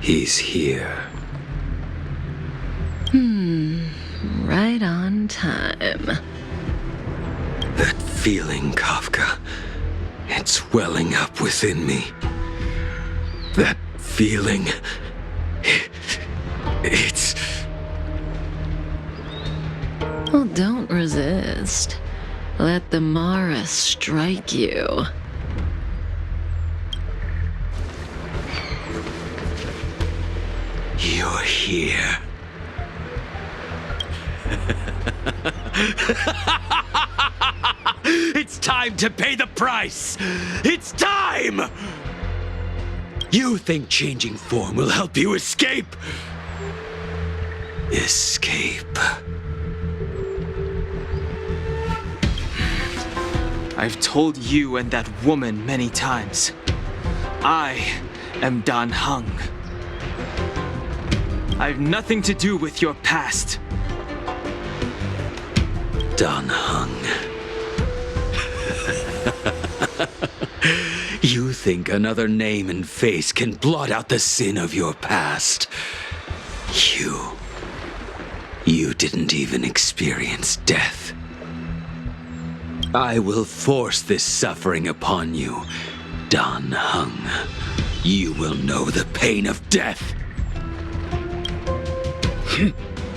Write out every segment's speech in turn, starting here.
He's here. Right on time. That feeling, Kafka. It's welling up within me. That feeling. It's... Well, don't resist. Let the Mara strike you. You're here. It's time to pay the price! It's time! You think changing form will help you escape? Escape. I've told you and that woman many times. I am Dan Heng. I've nothing to do with your past. Dan Heng. You think another name and face can blot out the sin of your past? You didn't even experience death. I will force this suffering upon you, Dan Heng. You will know the pain of death.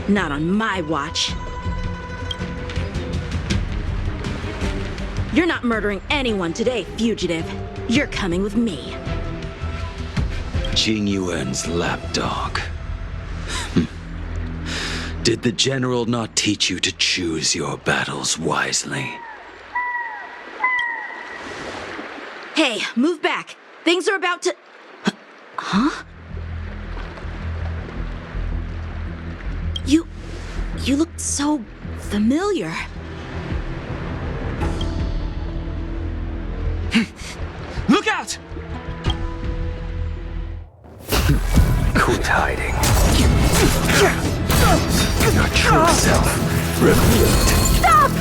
Not on my watch. You're not murdering anyone today, fugitive. You're coming with me. Jing Yuan's lapdog. Did the general not teach you to choose your battles wisely? Hey, move back. Things are about to... Huh? You look so familiar. Look out! Quit hiding. Your true self revealed. Stop!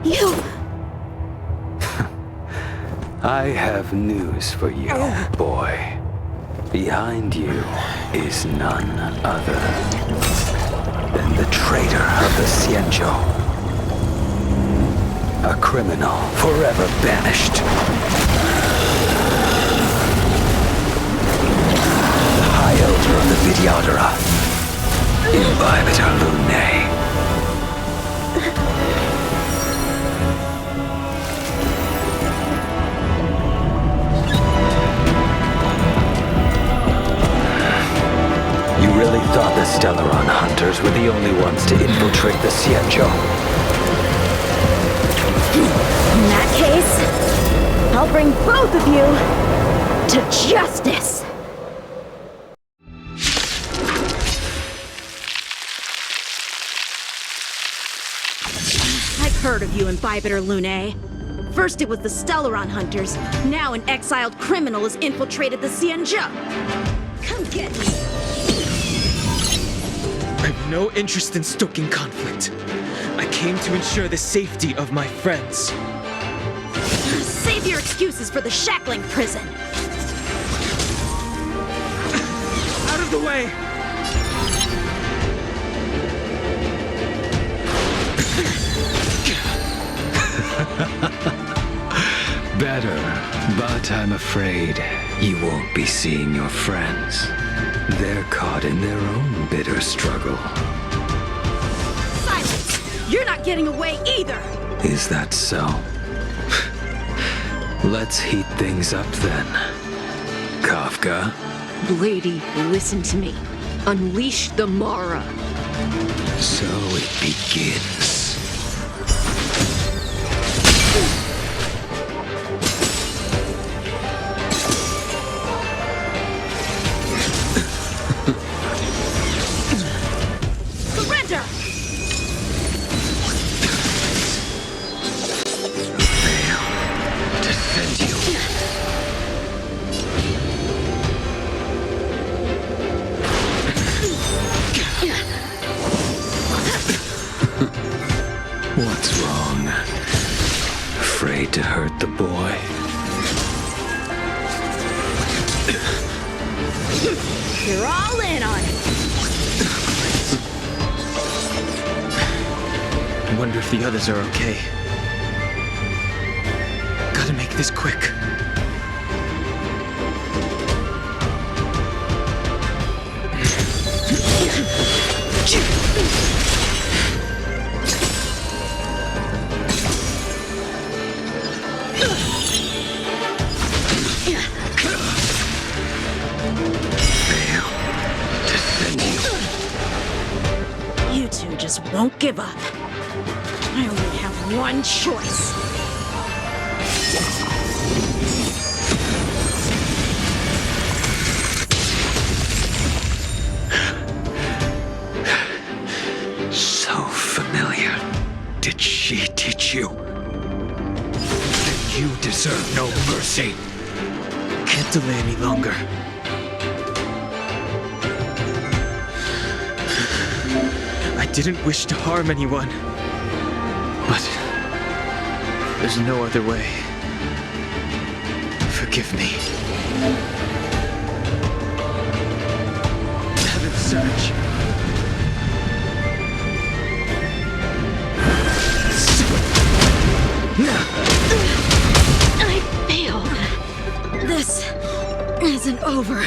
You... I have news for you, boy. Behind you is none other than the traitor of the Cienjo. A criminal forever banished. The High Elder of the Vidyadhara. Imbibitor Lunae. You really thought the Stellaron hunters were the only ones to infiltrate the Cienjo? In that case, I'll bring both of you to justice! I've heard of you, Imbibitor Lunae. First it was the Stellaron hunters, now an exiled criminal has infiltrated the Cienjo. Come get me! I have no interest in stoking conflict. I came to ensure the safety of my friends. Save your excuses for the shackling prison! Out of the way! Better, but I'm afraid you won't be seeing your friends. They're caught in their own bitter struggle. Silence! You're not getting away either! Is that so? Let's heat things up then. Kafka? Lady, listen to me. Unleash the Mara. So it begins. Surrender! Fail to send you. What's wrong? Afraid to hurt the boy? You're all in on it! I wonder if the others are okay. Gotta make this quick. Fail to send you. You two just won't give up. I only have one choice. So familiar. Did she teach you? Then you deserve no mercy. Can't delay any longer. I didn't wish to harm anyone. But there's no other way. Forgive me. Heaven's Surge. I failed. This isn't over.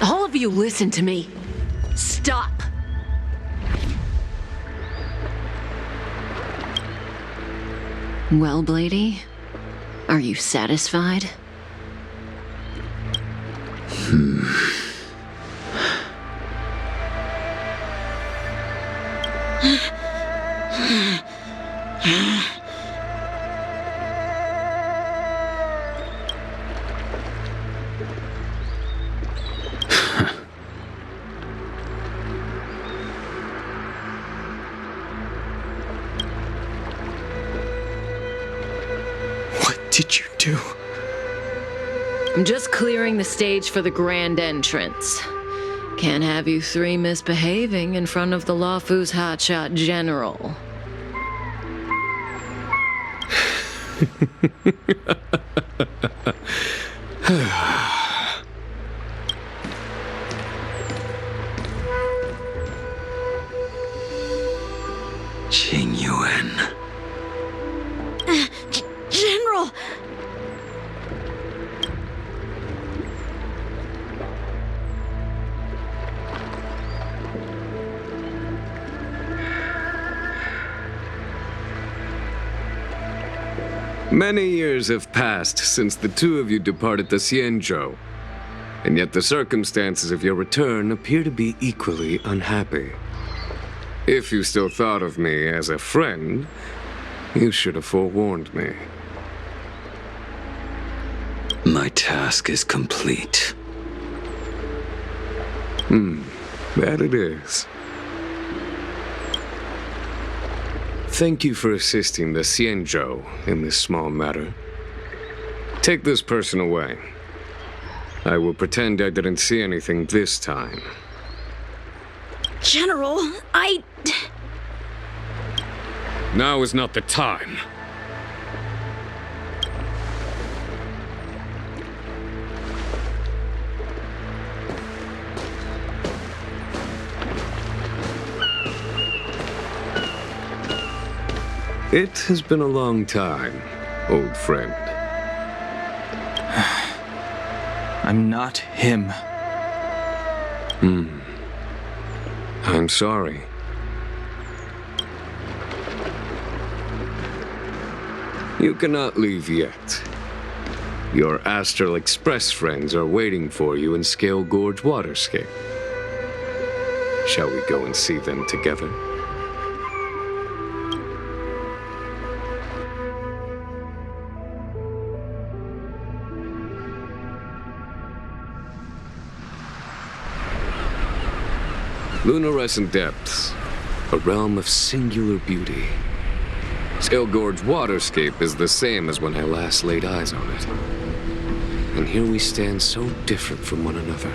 All of you listen to me. Stop. Well, Blady, are you satisfied? What did you do? I'm just clearing the stage for the grand entrance. Can't have you three misbehaving in front of the Lawfu's hotshot general. Qingyuan. General! Many years have passed since the two of you departed the Xianzhou, and yet the circumstances of your return appear to be equally unhappy. If you still thought of me as a friend, you should have forewarned me. My task is complete. That it is. Thank you for assisting the Xianzhou in this small matter. Take this person away. I will pretend I didn't see anything this time. General, Now is not the time. It has been a long time, old friend. I'm not him. I'm sorry. You cannot leave yet. Your Astral Express friends are waiting for you in Scale Gorge Waterscape. Shall we go and see them together? Lunarescent Depths, a realm of singular beauty. Scale Gorge Waterscape is the same as when I last laid eyes on it. And here we stand so different from one another.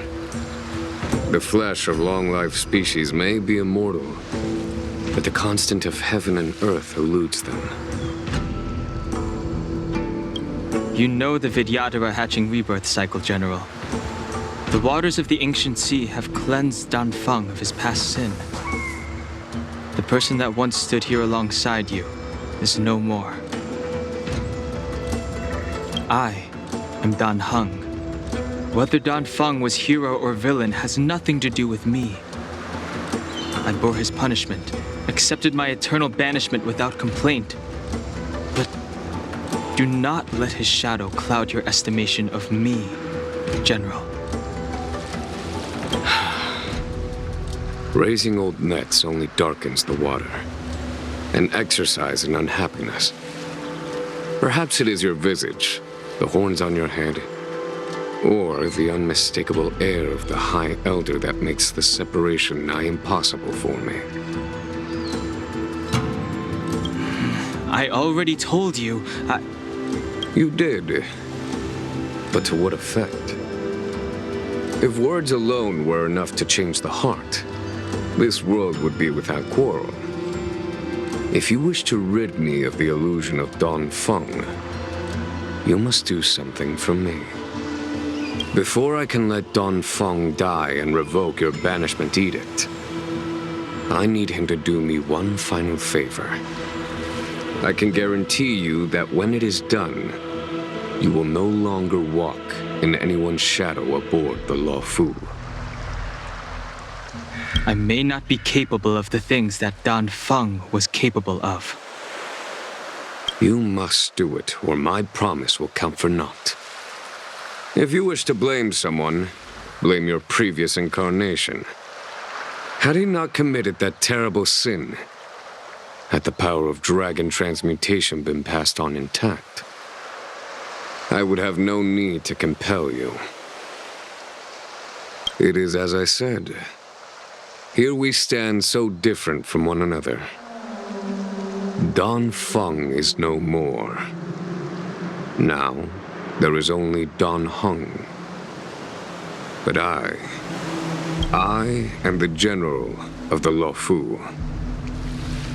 The flesh of long-lived species may be immortal, but the constant of heaven and earth eludes them. You know the Vidyadhara hatching rebirth cycle, General. The waters of the ancient sea have cleansed Danfeng of his past sin. The person that once stood here alongside you is no more. I am Dan Heng. Whether Danfeng was hero or villain has nothing to do with me. I bore his punishment, accepted my eternal banishment without complaint. But do not let his shadow cloud your estimation of me, General. Raising old nets only darkens the water, an exercise in unhappiness. Perhaps it is your visage, the horns on your head, or the unmistakable air of the High Elder that makes the separation nigh impossible for me. I already told you, You did, but to what effect? If words alone were enough to change the heart, this world would be without quarrel. If you wish to rid me of the illusion of Danfeng, you must do something for me. Before I can let Danfeng die and revoke your banishment edict, I need him to do me one final favor. I can guarantee you that when it is done, you will no longer walk in anyone's shadow aboard the Lawfu. I may not be capable of the things that Danfeng was capable of. You must do it, or my promise will count for naught. If you wish to blame someone, blame your previous incarnation. Had he not committed that terrible sin, had the power of dragon transmutation been passed on intact, I would have no need to compel you. It is as I said. Here we stand so different from one another. Danfeng is no more. Now, there is only Don Hung. But I am the general of the Luofu.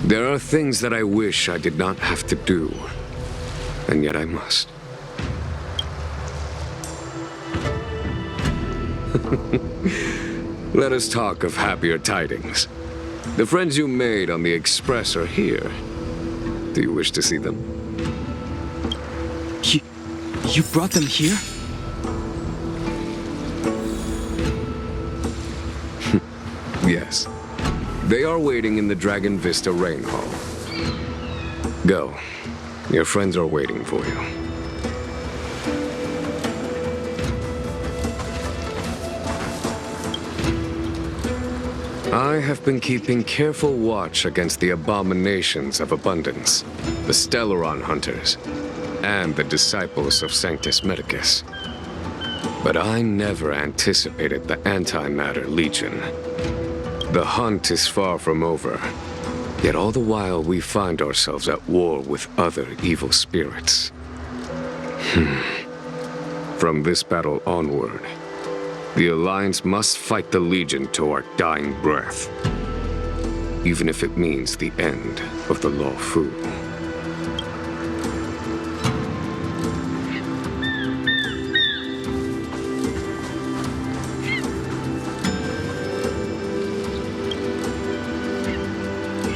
There are things that I wish I did not have to do, and yet I must. Let us talk of happier tidings. The friends you made on the Express are here. Do you wish to see them? You brought them here? Yes. They are waiting in the Dragon Vista Rain Hall. Go. Your friends are waiting for you. I have been keeping careful watch against the abominations of abundance, the Stellaron hunters, and the disciples of Sanctus Medicus. But I never anticipated the Antimatter Legion. The hunt is far from over, yet all the while we find ourselves at war with other evil spirits. From this battle onward, the Alliance must fight the Legion to our dying breath, even if it means the end of the Luofu.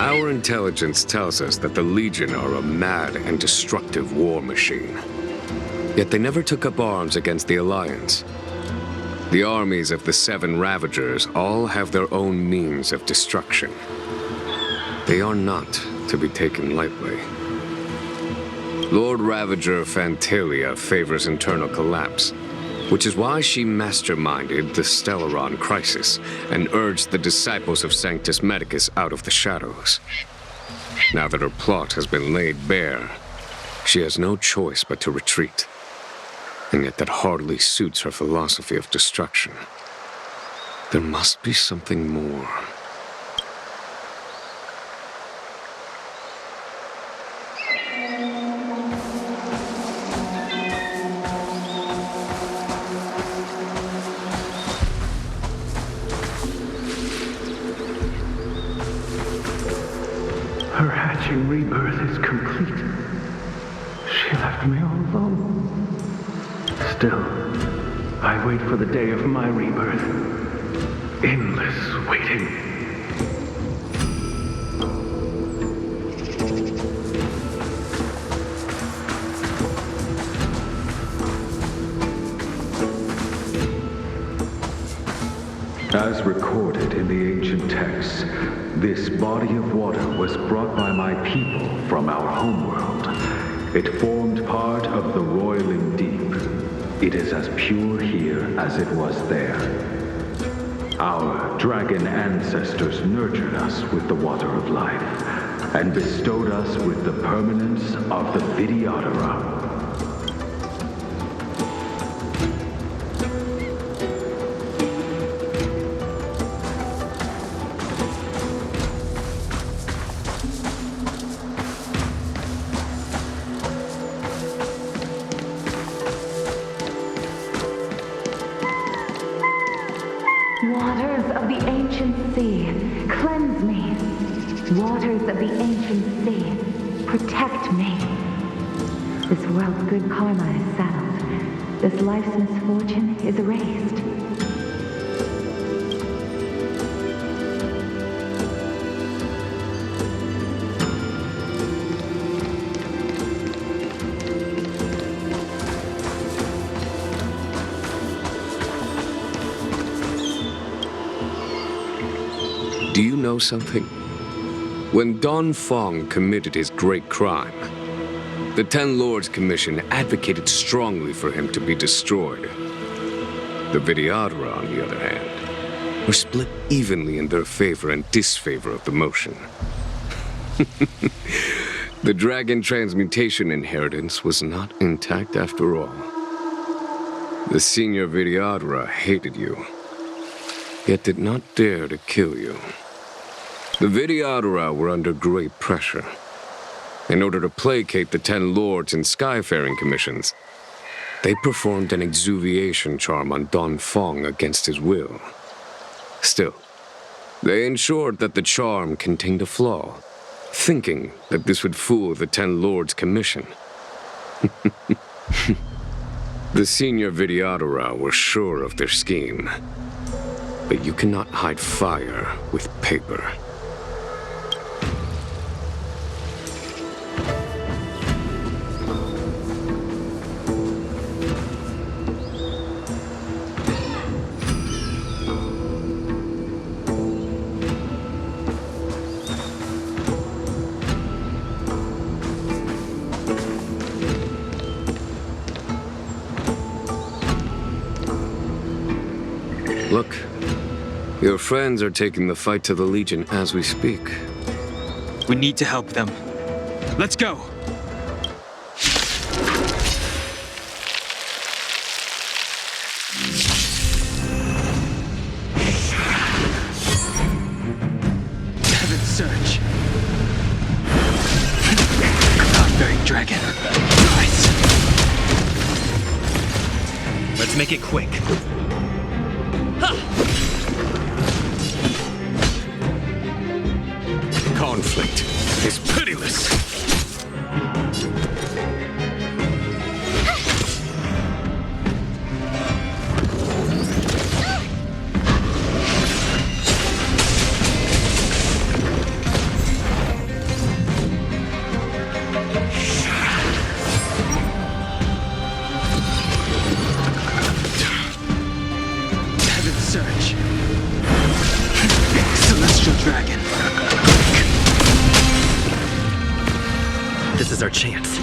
Our intelligence tells us that the Legion are a mad and destructive war machine. Yet they never took up arms against the Alliance. The armies of the Seven Ravagers all have their own means of destruction. They are not to be taken lightly. Lord Ravager Fantalia favors internal collapse, which is why she masterminded the Stellaron crisis and urged the disciples of Sanctus Medicus out of the shadows. Now that her plot has been laid bare, she has no choice but to retreat. And yet that hardly suits her philosophy of destruction. There must be something more. Her hatching rebirth is complete. She left me all alone. Still, I wait for the day of my rebirth. Endless waiting. As recorded in the ancient texts, this body of water was brought by my people from our homeworld. It formed part of the roiling deep. It is as pure here as it was there. Our dragon ancestors nurtured us with the water of life, and bestowed us with the permanence of the Vidyadhara. Waters of the ancient sea, cleanse me. Waters of the ancient sea, protect me. This world's good karma is settled. This life's misfortune is erased. Do you know something? When Don Fong committed his great crime, the Ten Lords Commission advocated strongly for him to be destroyed. The Vidyadhara, on the other hand, were split evenly in their favor and disfavor of the motion. The dragon transmutation inheritance was not intact after all. The senior Vidyadhara hated you, yet did not dare to kill you. The Vidyadhara were under great pressure. In order to placate the Ten Lords and Skyfaring Commissions, They performed an exuviation charm on Don Fong against his will. Still, they ensured that the charm contained a flaw, thinking that this would fool the Ten Lords' commission. The senior Vidyadhara were sure of their scheme. But you cannot hide fire with paper. Look, your friends are taking the fight to the Legion as we speak. We need to help them. Let's go! Heaven's Surge. Conquering Dragon. Rise! Let's make it quick. Conflict is pitiless. Heaven's Surge. Celestial Dragon. This is our chance.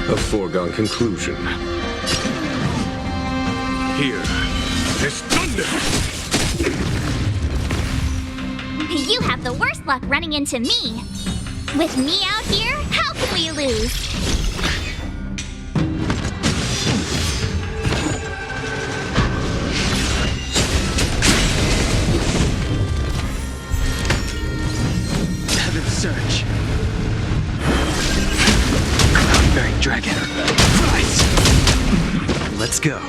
A foregone conclusion. Here is thunder! You have the worst luck running into me. With me out here, how can we lose? Surge. Conquering Dragon. Rise! Let's go. How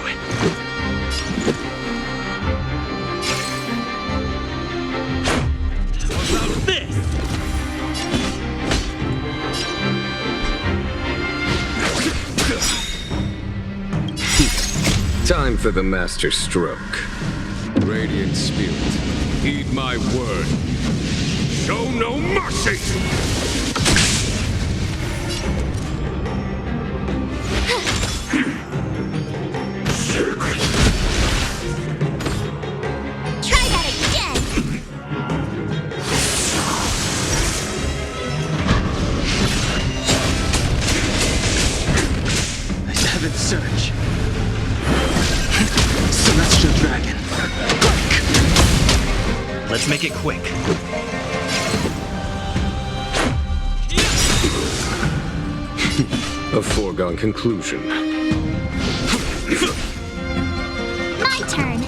about this? Time for the master stroke. Radiant Spirit, heed my word. Show no mercy! Try that again! Heaven's Surge. Celestial Dragon. Let's make it quick. A foregone conclusion. My turn!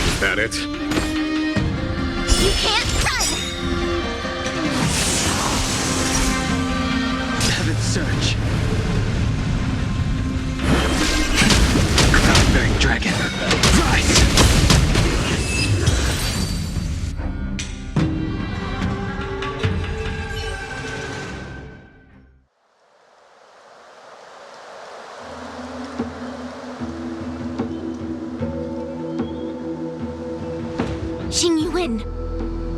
Is that it? You can't run! Heaven's Surge. Conquering Dragon. Rise!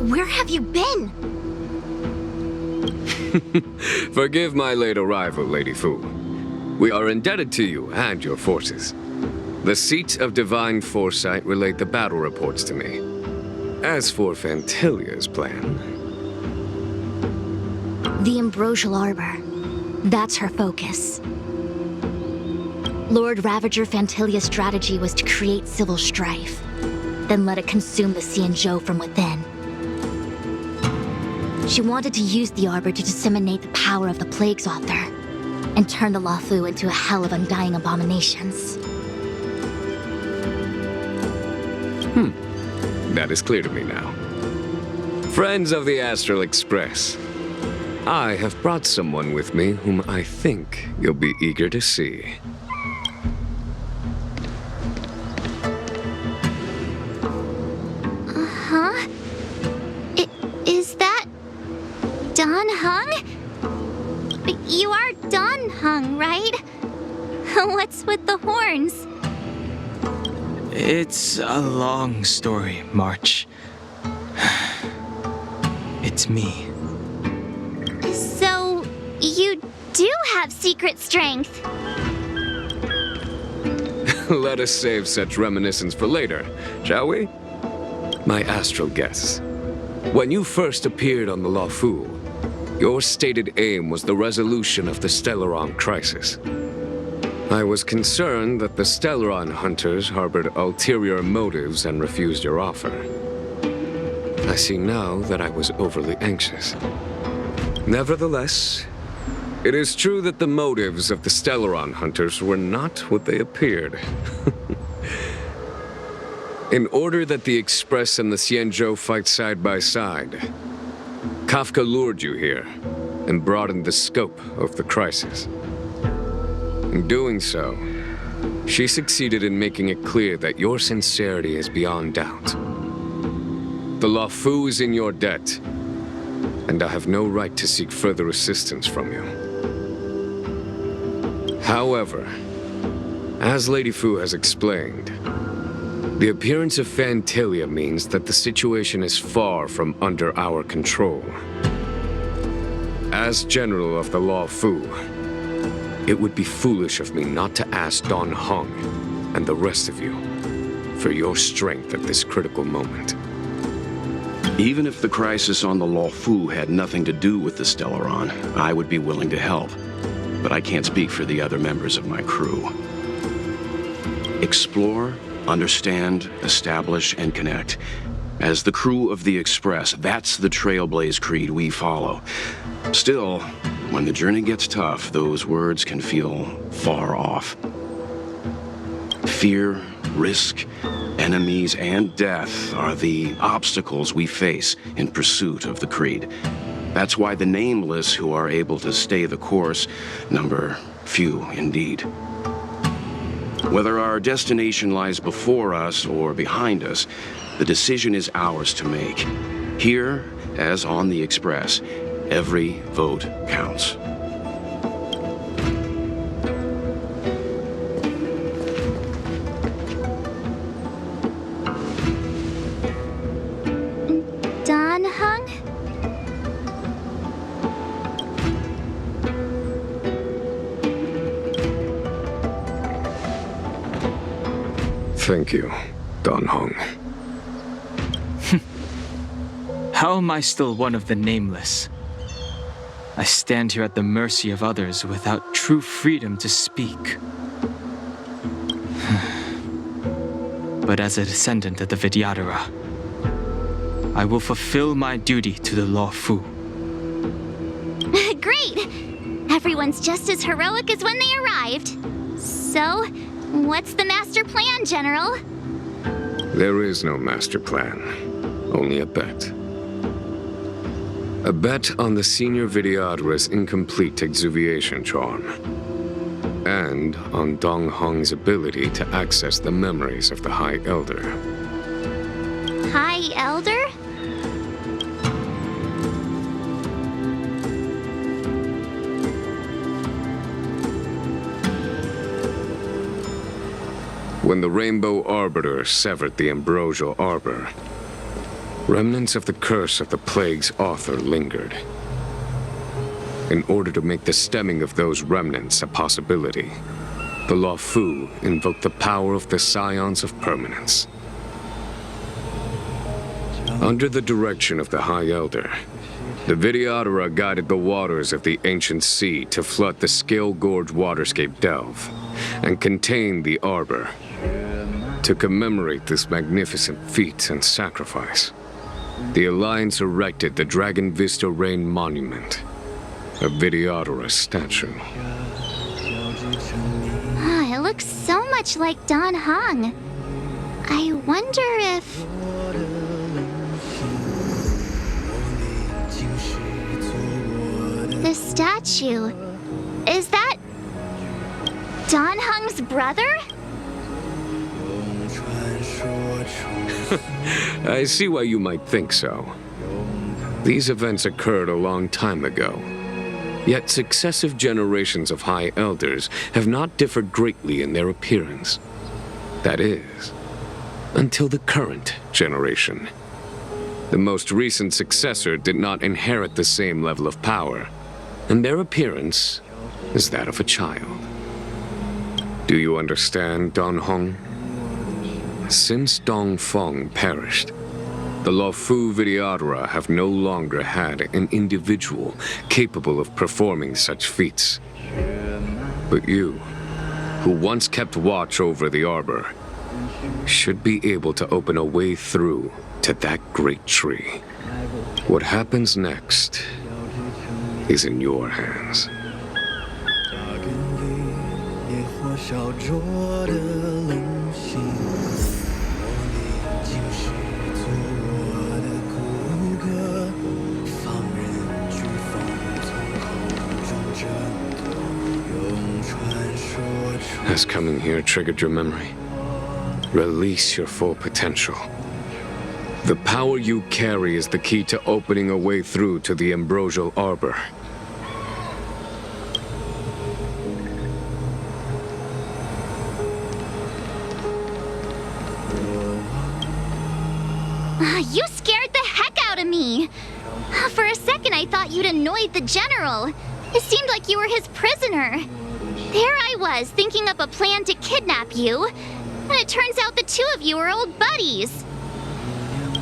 Where have you been? Forgive my late arrival, Lady Fu. We are indebted to you and your forces. The seats of divine foresight relate the battle reports to me. As for Fantilia's plan... The Ambrosial Arbor. That's her focus. Lord Ravager Fantilia's strategy was to create civil strife, then let it consume the Xianzhou from within. She wanted to use the Arbor to disseminate the power of the Plague's author, and turn the Luofu into a hell of undying abominations. That is clear to me now. Friends of the Astral Express, I have brought someone with me whom I think you'll be eager to see. Huh? Is that Don Hung? You are Don Hung, right? What's with the horns? It's a long story, March. It's me. So, you do have secret strength. Let us save such reminiscence for later, shall we? My astral guests. When you first appeared on the Lawfu, your stated aim was the resolution of the Stellaron crisis. I was concerned that the Stellaron hunters harbored ulterior motives and refused your offer. I see now that I was overly anxious. Nevertheless, it is true that the motives of the Stellaron hunters were not what they appeared. In order that the Express and the Xianzhou fight side by side, Kafka lured you here and broadened the scope of the crisis. In doing so, she succeeded in making it clear that your sincerity is beyond doubt. The Lawfu is in your debt, and I have no right to seek further assistance from you. However, as Lady Fu has explained, the appearance of Phantalia means that the situation is far from under our control. As General of the Lawfu, it would be foolish of me not to ask Don Hung and the rest of you for your strength at this critical moment. Even if the crisis on the Lawfu had nothing to do with the Stellaron, I would be willing to help. But I can't speak for the other members of my crew. Explore, understand, establish, and connect. As the crew of the Express, that's the Trailblaze creed we follow. Still, when the journey gets tough, those words can feel far off. Fear, risk, enemies, and death are the obstacles we face in pursuit of the creed. That's why the nameless who are able to stay the course number few indeed. Whether our destination lies before us or behind us, the decision is ours to make. Here, as on the Express, every vote counts. Don Hung? Thank you, Don Hung. How am I still one of the nameless? I stand here at the mercy of others without true freedom to speak. But as a descendant of the Vidyadhara, I will fulfill my duty to the Lawfu. Great! Everyone's just as heroic as when they arrived. So, what's the master plan, General? There is no master plan, only a bet. A bet on the senior Vidyadhara's incomplete exuviation charm, and on Dong Hong's ability to access the memories of the High Elder. High Elder? When the Rainbow Arbiter severed the Ambrosial Arbor, remnants of the curse of the plague's author lingered. In order to make the stemming of those remnants a possibility, the Lawfu invoked the power of the Scions of Permanence. Under the direction of the High Elder, the Vidyadhara guided the waters of the ancient sea to flood the Scale Gorge waterscape delve and contain the Arbor. To commemorate this magnificent feat and sacrifice, the Alliance erected the Dragon Vista Rain Monument, a Vidyadhara statue. It looks so much like Don Hung. I wonder if... The statue... Is that... Don Hung's brother? I see why you might think so. These events occurred a long time ago. Yet successive generations of High Elders have not differed greatly in their appearance. That is, until the current generation. The most recent successor did not inherit the same level of power, and their appearance is that of a child. Do you understand, Don Hong? Since Dong Feng perished, the Luofu Vidyadhara have no longer had an individual capable of performing such feats. But you, who once kept watch over the arbor, should be able to open a way through to that great tree. What happens next is in your hands. Has coming here triggered your memory? Release your full potential. The power you carry is the key to opening a way through to the ambrosial arbor. You scared the heck out of me! For a second I thought you'd annoyed the general. It seemed like you were his prisoner. There I was, thinking up a plan to kidnap you. And it turns out the two of you are old buddies.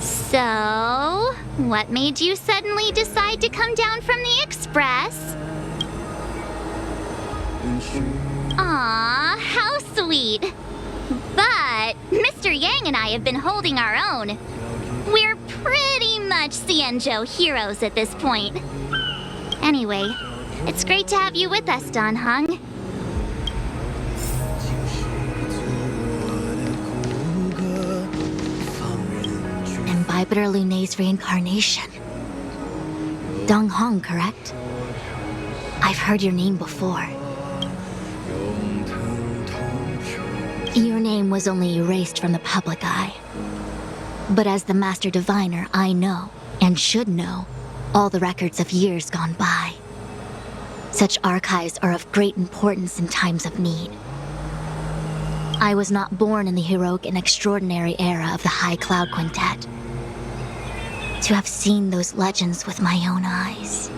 So, what made you suddenly decide to come down from the express? Aw, how sweet. But Mr. Yang and I have been holding our own. We're pretty much Xianzhou heroes at this point. Anyway, it's great to have you with us, Don Hung. Imbibitor Lunay's reincarnation. Dong Hong, correct? I've heard your name before. Your name was only erased from the public eye. But as the Master Diviner, I know, and should know, all the records of years gone by. Such archives are of great importance in times of need. I was not born in the heroic and extraordinary era of the High Cloud Quintet. To have seen those legends with my own eyes.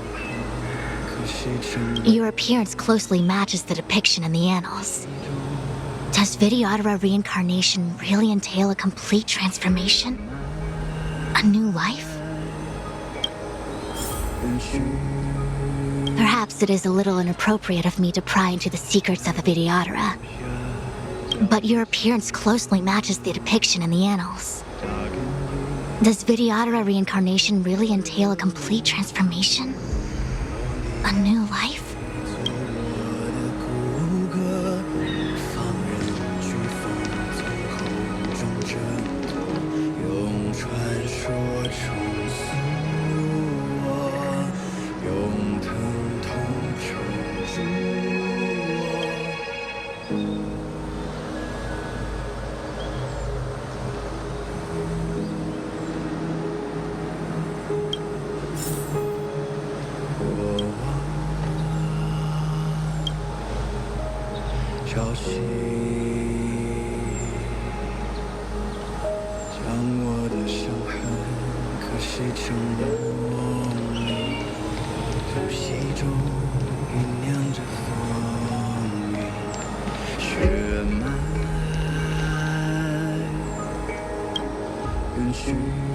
Your appearance closely matches the depiction in the annals. Does Vidyadhara reincarnation really entail a complete transformation? A new life? Perhaps it is a little inappropriate of me to pry into the secrets of the Vidyadhara. But your appearance closely matches the depiction in the annals. Does Vidyadhara reincarnation really entail a complete transformation? A new life?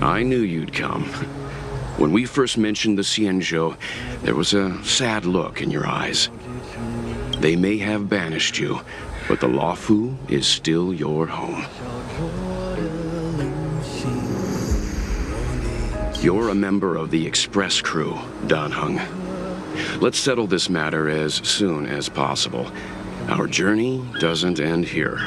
I knew you'd come. When we first mentioned the Xianzhou, there was a sad look in your eyes. They may have banished you, but the Luofu is still your home. You're a member of the Express crew, Don Hung. Let's settle this matter as soon as possible. Our journey doesn't end here.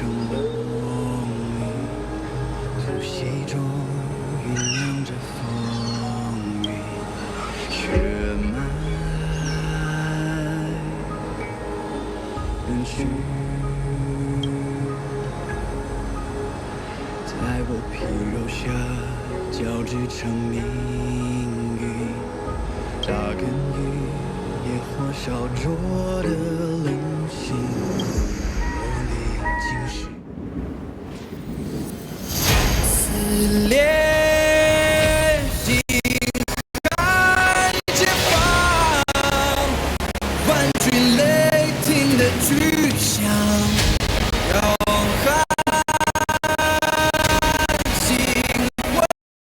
成了梦里，呼吸中酝酿着风雨，血脉人去，在我皮肉下交织成命运，扎根于野火烧灼的冷心，磨砺今世。撕裂。